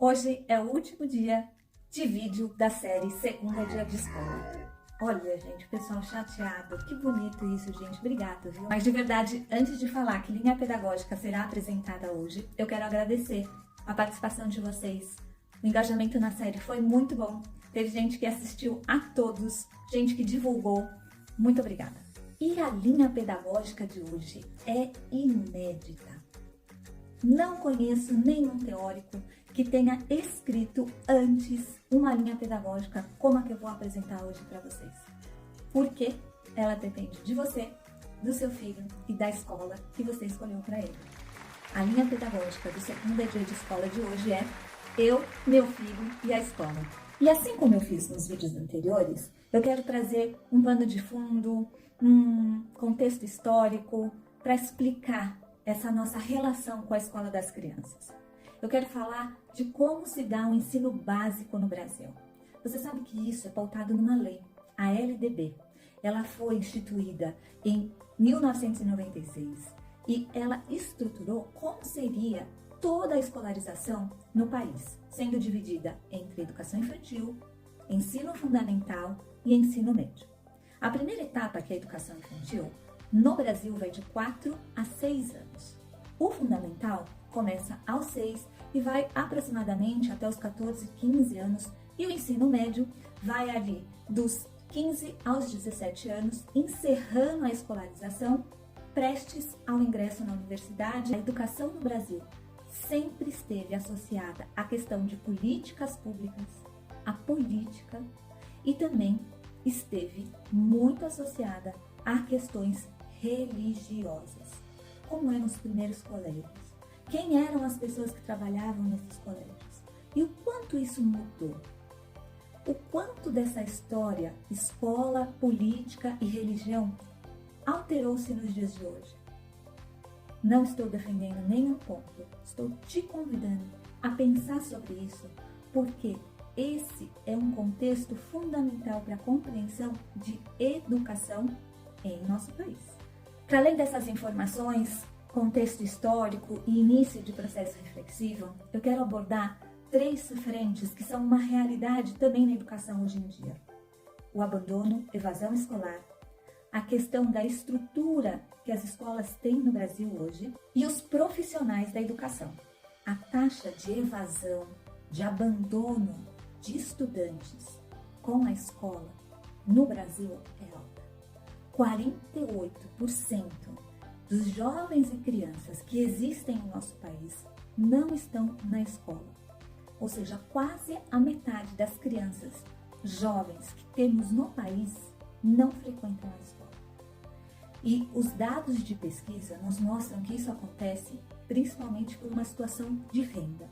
Hoje é o último dia de vídeo da série Segunda Dia de Escola. Olha, gente, o pessoal chateado. Que bonito isso, gente. Obrigada, viu? Mas de verdade, antes de falar que linha pedagógica será apresentada hoje, eu quero agradecer a participação de vocês. O engajamento na série foi muito bom. Teve gente que assistiu a todos, gente que divulgou. Muito obrigada. E a linha pedagógica de hoje é inédita. Não conheço nenhum teórico que tenha escrito antes uma linha pedagógica como a que eu vou apresentar hoje para vocês. Porque ela depende de você, do seu filho e da escola que você escolheu para ele. A linha pedagógica do Segunda Dia de Escola de hoje é eu, meu filho e a escola. E assim como eu fiz nos vídeos anteriores, eu quero trazer um pano de fundo, um contexto histórico para explicar essa nossa relação com a escola das crianças. Eu quero falar de como se dá o ensino básico no Brasil. Você sabe que isso é pautado numa lei, a LDB. Ela foi instituída em 1996 e ela estruturou como seria toda a escolarização no país, sendo dividida entre educação infantil, ensino fundamental e ensino médio. A primeira etapa, que é a educação infantil, no Brasil vai de 4 a 6 anos. O fundamental começa aos 6 e vai aproximadamente até os 14, 15 anos, e o ensino médio vai ali dos 15 aos 17 anos, encerrando a escolarização, prestes ao ingresso na universidade. A educação no Brasil sempre esteve associada à questão de políticas públicas, à política, e também esteve muito associada a questões religiosas. Como eram os primeiros colégios? Quem eram as pessoas que trabalhavam nesses colégios? E o quanto isso mudou? O quanto dessa história, escola, política e religião, alterou-se nos dias de hoje? Não estou defendendo nenhum ponto, estou te convidando a pensar sobre isso, porque esse é um contexto fundamental para a compreensão de educação em nosso país. Para além dessas informações, contexto histórico e início de processo reflexivo, eu quero abordar 3 frentes que são uma realidade também na educação hoje em dia. O abandono, evasão escolar, a questão da estrutura que as escolas têm no Brasil hoje e os profissionais da educação. A taxa de evasão, de abandono de estudantes com a escola no Brasil é alta. 48% dos jovens e crianças que existem em nosso país não estão na escola. Ou seja, quase a metade das crianças jovens que temos no país não frequentam a escola. E os dados de pesquisa nos mostram que isso acontece principalmente por uma situação de renda.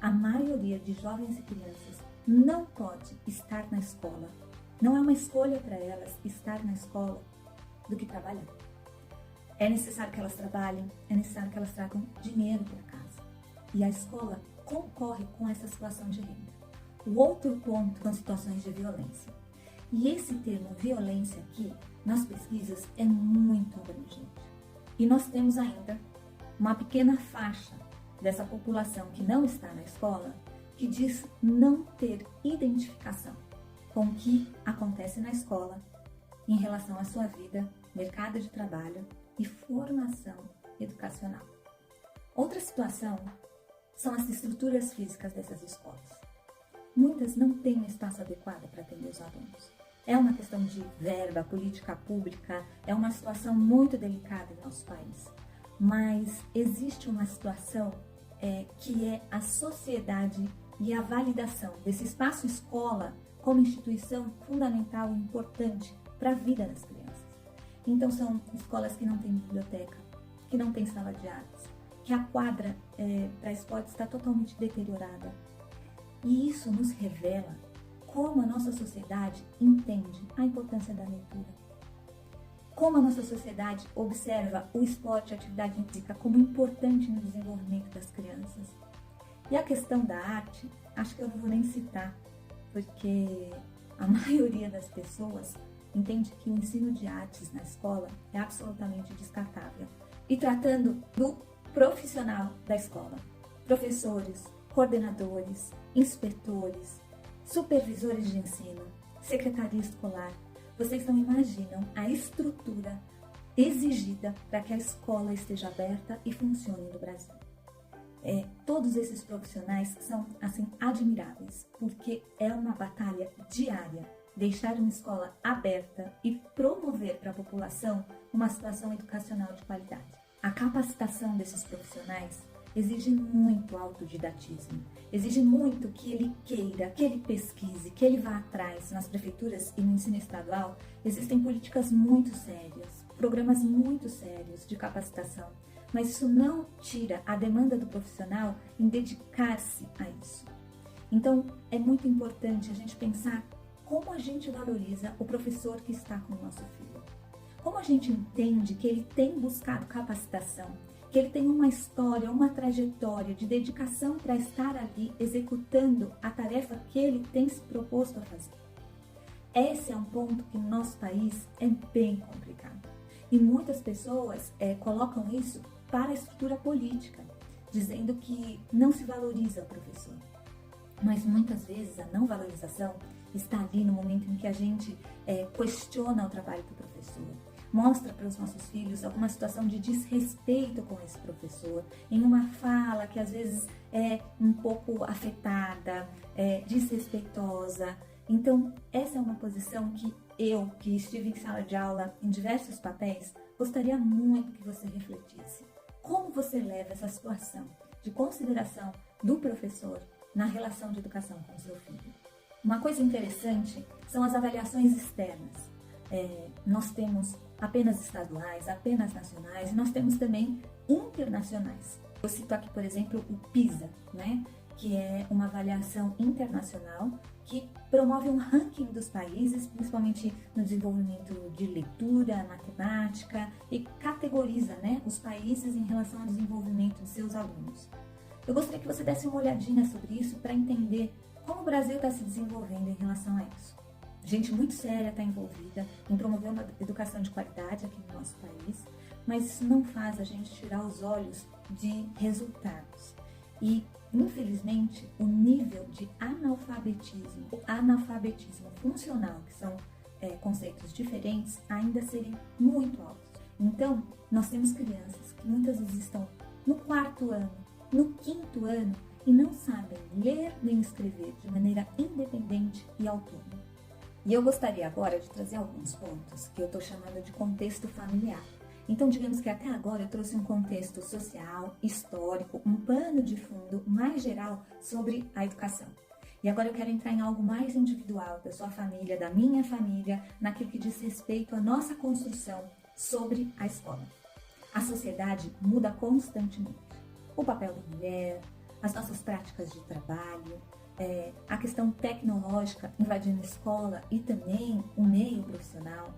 A maioria de jovens e crianças não pode estar na escola. Não é uma escolha para elas estar na escola do que trabalhar. É necessário que elas trabalhem, é necessário que elas tragam dinheiro para casa. E a escola concorre com essa situação de renda. O outro ponto são situações de violência. E esse termo violência aqui, nas pesquisas, é muito abrangente. E nós temos ainda uma pequena faixa dessa população que não está na escola, que diz não ter identificação com o que acontece na escola em relação à sua vida, mercado de trabalho e formação educacional. Outra situação são as estruturas físicas dessas escolas. Muitas não têm um espaço adequado para atender os alunos. É uma questão de verba, política pública, é uma situação muito delicada em nosso país. Mas existe uma situação que é a sociedade e a validação desse espaço escola como instituição fundamental e importante para a vida das crianças. Então são escolas que não têm biblioteca, que não têm sala de artes, que a quadra para esporte está totalmente deteriorada. E isso nos revela como a nossa sociedade entende a importância da leitura. Como a nossa sociedade observa o esporte e a atividade física como importante no desenvolvimento das crianças. E a questão da arte, acho que eu não vou nem citar, porque a maioria das pessoas entende que o ensino de artes na escola é absolutamente descartável. E tratando do profissional da escola, professores, coordenadores, inspetores, supervisores de ensino, secretaria escolar. Vocês não imaginam a estrutura exigida para que a escola esteja aberta e funcione no Brasil. Todos esses profissionais são assim admiráveis, porque é uma batalha diária deixar uma escola aberta e promover para a população uma situação educacional de qualidade. A capacitação desses profissionais exige muito autodidatismo, exige muito que ele queira, que ele pesquise, que ele vá atrás. Nas prefeituras e no ensino estadual existem políticas muito sérias, programas muito sérios de capacitação, mas isso não tira a demanda do profissional em dedicar-se a isso. Então, é muito importante a gente pensar como a gente valoriza o professor que está com o nosso filho. Como a gente entende que ele tem buscado capacitação, que ele tem uma história, uma trajetória de dedicação para estar ali executando a tarefa que ele tem se proposto a fazer. Esse é um ponto que no nosso país é bem complicado. E muitas pessoas colocam isso para a estrutura política, dizendo que não se valoriza o professor. Mas muitas vezes a não valorização está ali no momento em que a gente questiona o trabalho do professor, mostra para os nossos filhos alguma situação de desrespeito com esse professor, em uma fala que às vezes é um pouco afetada, desrespeitosa. Então, essa é uma posição que eu, que estive em sala de aula em diversos papéis, gostaria muito que você refletisse. Como você leva essa situação de consideração do professor na relação de educação com o seu filho? Uma coisa interessante são as avaliações externas. Nós temos apenas estaduais, apenas nacionais, e nós temos também internacionais. Eu cito aqui, por exemplo, o PISA, né? Que é uma avaliação internacional que promove um ranking dos países, principalmente no desenvolvimento de leitura, matemática, e categoriza, né, os países em relação ao desenvolvimento de seus alunos. Eu gostaria que você desse uma olhadinha sobre isso para entender como o Brasil está se desenvolvendo em relação a isso. Gente muito séria está envolvida em promover uma educação de qualidade aqui no nosso país, mas isso não faz a gente tirar os olhos de resultados. E, infelizmente, o nível de analfabetismo, o analfabetismo funcional, que são conceitos diferentes, ainda serem muito altos. Então, nós temos crianças que muitas vezes estão no 4º ano, no 5º ano, e não sabem ler nem escrever de maneira independente e autônoma. E eu gostaria agora de trazer alguns pontos que eu estou chamando de contexto familiar. Então, digamos que até agora eu trouxe um contexto social, histórico, um pano de fundo mais geral sobre a educação. E agora eu quero entrar em algo mais individual da sua família, da minha família, naquilo que diz respeito à nossa construção sobre a escola. A sociedade muda constantemente. O papel da mulher, as nossas práticas de trabalho, a questão tecnológica invadindo a escola e também o meio profissional.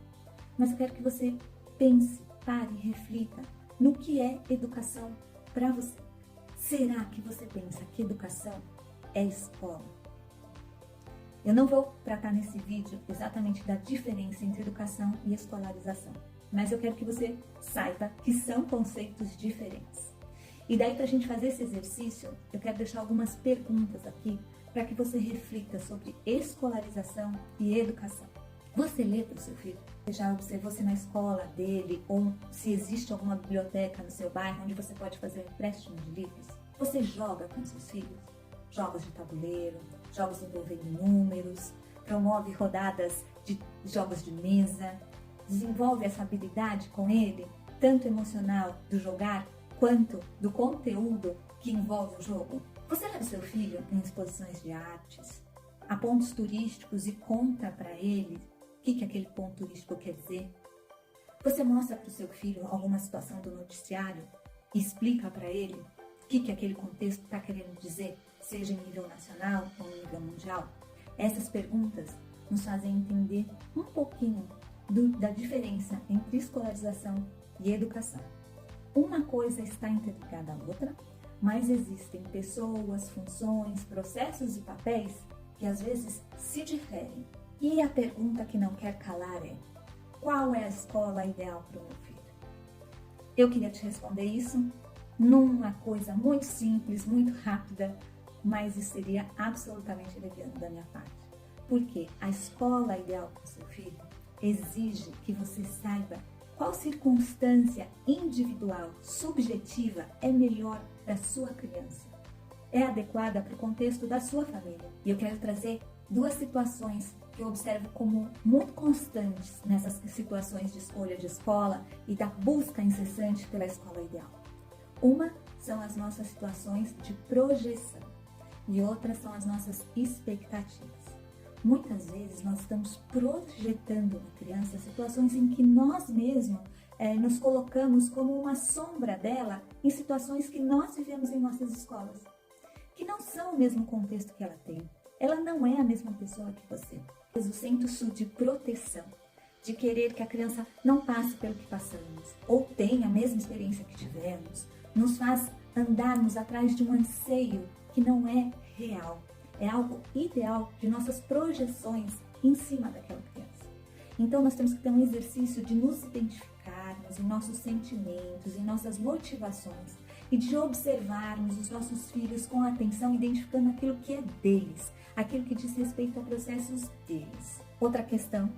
Mas eu quero que você pense, pare e reflita no que é educação para você. Será que você pensa que educação é escola? Eu não vou tratar nesse vídeo exatamente da diferença entre educação e escolarização, mas eu quero que você saiba que são conceitos diferentes. E daí, para a gente fazer esse exercício, eu quero deixar algumas perguntas aqui para que você reflita sobre escolarização e educação. Você lê para o seu filho? Você já observou se na escola dele ou se existe alguma biblioteca no seu bairro onde você pode fazer um empréstimo de livros? Você joga com seus filhos? Jogos de tabuleiro, jogos envolvendo números, promove rodadas de jogos de mesa, desenvolve essa habilidade com ele, tanto emocional do jogar, quanto do conteúdo que envolve o jogo? Você leva seu filho em exposições de artes, a pontos turísticos e conta para ele o que aquele ponto turístico quer dizer? Você mostra para o seu filho alguma situação do noticiário e explica para ele o que aquele contexto está querendo dizer, seja em nível nacional ou em nível mundial? Essas perguntas nos fazem entender um pouquinho da diferença entre escolarização e educação. Uma coisa está interligada à outra, mas existem pessoas, funções, processos e papéis que às vezes se diferem. E a pergunta que não quer calar é: qual é a escola ideal para o meu filho? Eu queria te responder isso numa coisa muito simples, muito rápida, mas isso seria absolutamente leviano da minha parte. Porque a escola ideal para o seu filho exige que você saiba qual circunstância individual, subjetiva, é melhor para a sua criança. É adequada para o contexto da sua família. E eu quero trazer duas situações que eu observo como muito constantes nessas situações de escolha de escola e da busca incessante pela escola ideal. Uma são as nossas situações de projeção e outras são as nossas expectativas. Muitas vezes nós estamos projetando na criança situações em que nós mesmos nos colocamos como uma sombra dela em situações que nós vivemos em nossas escolas, que não são o mesmo contexto que ela tem. Ela não é a mesma pessoa que você. O senso de proteção, de querer que a criança não passe pelo que passamos ou tenha a mesma experiência que tivemos, nos faz andarmos atrás de um anseio que não é real. É algo ideal de nossas projeções em cima daquela criança. Então nós temos que ter um exercício de nos identificarmos em nossos sentimentos, em nossas motivações e de observarmos os nossos filhos com atenção, identificando aquilo que é deles, aquilo que diz respeito a processos deles. Outra questão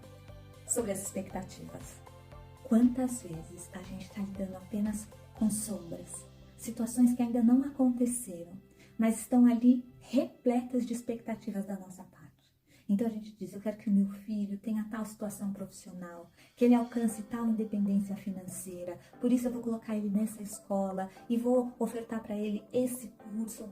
sobre as expectativas. Quantas vezes a gente está lidando apenas com sombras, situações que ainda não aconteceram, mas estão ali repletas de expectativas da nossa parte. Então a gente diz, eu quero que o meu filho tenha tal situação profissional, que ele alcance tal independência financeira, por isso eu vou colocar ele nessa escola e vou ofertar para ele esse curso.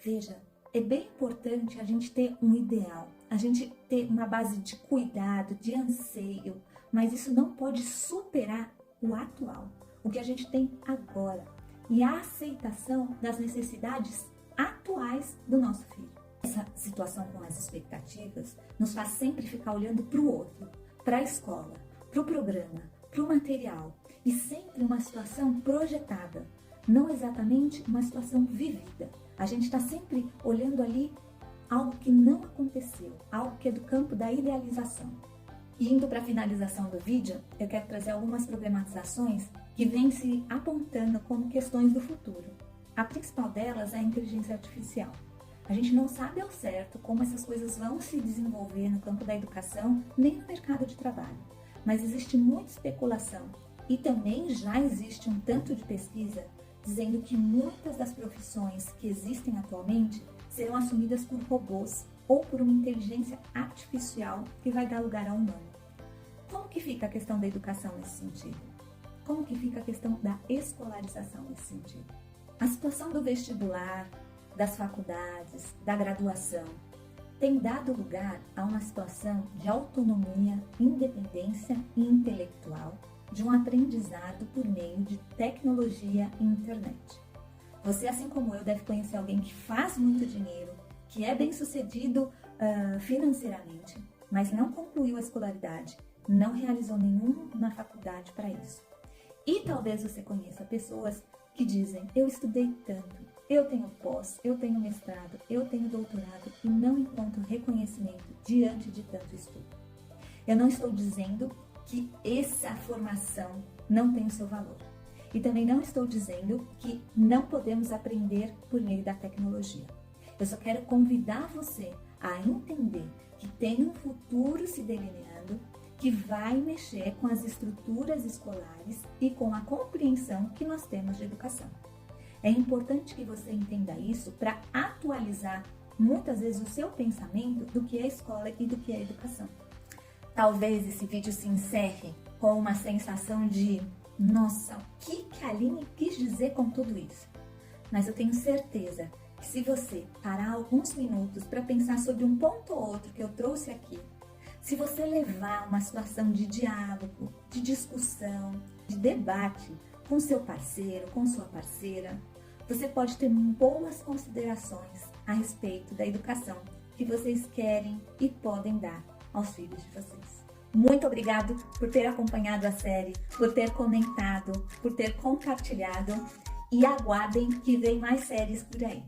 Veja, é bem importante a gente ter um ideal, a gente ter uma base de cuidado, de anseio, mas isso não pode superar o atual, o que a gente tem agora, e a aceitação das necessidades atuais do nosso filho. Essa situação com as expectativas nos faz sempre ficar olhando para o outro, para a escola, para o programa, para o material, e sempre uma situação projetada, não exatamente uma situação vivida. A gente está sempre olhando ali algo que não aconteceu, algo que é do campo da idealização. E indo para a finalização do vídeo, eu quero trazer algumas problematizações que vêm se apontando como questões do futuro. A principal delas é a inteligência artificial. A gente não sabe ao certo como essas coisas vão se desenvolver no campo da educação, nem no mercado de trabalho. Mas existe muita especulação e também já existe um tanto de pesquisa dizendo que muitas das profissões que existem atualmente serão assumidas por robôs ou por uma inteligência artificial que vai dar lugar ao humano. Como que fica a questão da educação nesse sentido? Como que fica a questão da escolarização nesse sentido? A situação do vestibular, das faculdades, da graduação, tem dado lugar a uma situação de autonomia, independência e intelectual, de um aprendizado por meio de tecnologia e internet. Você, assim como eu, deve conhecer alguém que faz muito dinheiro, que é bem-sucedido financeiramente, mas não concluiu a escolaridade, não realizou nenhuma faculdade para isso. E talvez você conheça pessoas que dizem, eu estudei tanto, eu tenho pós, eu tenho mestrado, eu tenho doutorado e não encontro reconhecimento diante de tanto estudo. Eu não estou dizendo que essa formação não tem o seu valor. E também não estou dizendo que não podemos aprender por meio da tecnologia. Eu só quero convidar você a entender que tem um futuro se delineando que vai mexer com as estruturas escolares e com a compreensão que nós temos de educação. É importante que você entenda isso para atualizar muitas vezes o seu pensamento do que é escola e do que é educação. Talvez esse vídeo se encerre com uma sensação de nossa, o que a Aline quis dizer com tudo isso? Mas eu tenho certeza que se você parar alguns minutos para pensar sobre um ponto ou outro que eu trouxe aqui, se você levar uma situação de diálogo, de discussão, de debate com seu parceiro, com sua parceira, você pode ter boas considerações a respeito da educação que vocês querem e podem dar aos filhos de vocês. Muito obrigado por ter acompanhado a série, por ter comentado, por ter compartilhado e aguardem que vem mais séries por aí.